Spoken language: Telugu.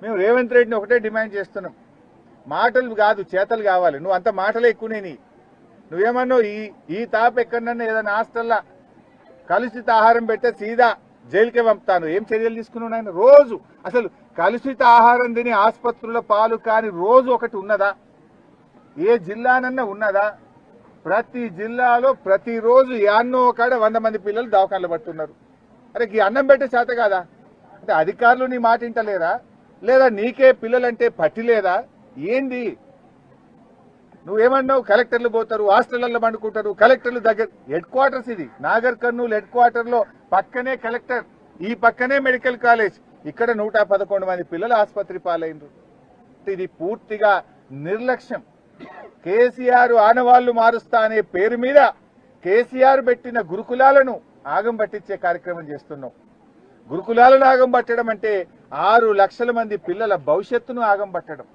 మేము రేవంత్ రెడ్డిని ఒకటే డిమాండ్ చేస్తున్నాం, మాటలు కాదు చేతలు కావాలి. నువ్వు అంత మాటలే ఎక్కువనే నువ్వేమన్నావు, ఈ తాప ఎక్కడన్నా ఏదైనా హాస్టల్లా కలుషిత ఆహారం పెట్టే సీదా జైలుకే పంపుతాను. ఏం చర్యలు తీసుకున్నావు ఆయన? రోజు అసలు కలుషిత ఆహారం తిని ఆసుపత్రుల పాలు కాని రోజు ఒకటి ఉన్నదా? ఏ జిల్లానన్నా ఉన్నదా? ప్రతి జిల్లాలో ప్రతిరోజు యాన్నో కాడ 100 మంది పిల్లలు దవాఖానలు పడుతున్నారు. అరే ఈ అన్నం పెట్టే చేత కాదా? అంటే అధికారులు నీ మాట వింటలేరా? లేదా నీకే పిల్లలంటే పట్టి లేదా? ఏంది? నువ్వేమన్నావు, కలెక్టర్లు పోతారు, హాస్టళ్లలో పండుకుంటారు, కలెక్టర్లు దగ్గర హెడ్ క్వార్టర్స్, ఇది నాగర్ కర్నూలు హెడ్ క్వార్టర్ లో పక్కనే కలెక్టర్, ఈ పక్కనే మెడికల్ కాలేజ్, ఇక్కడ 111 మంది పిల్లలు ఆసుపత్రి పాలైనరు. ఇది పూర్తిగా నిర్లక్ష్యం. కేసీఆర్ ఆనవాళ్లు మారుస్తా అనే పేరు మీద కేసీఆర్ పెట్టిన గురుకులాలను ఆగం పట్టించే కార్యక్రమం చేస్తున్నాం. గురుకులాలను ఆగం పట్టడం అంటే 6 లక్షల మంది పిల్లల భవిష్యత్తును ఆగం పట్టడం.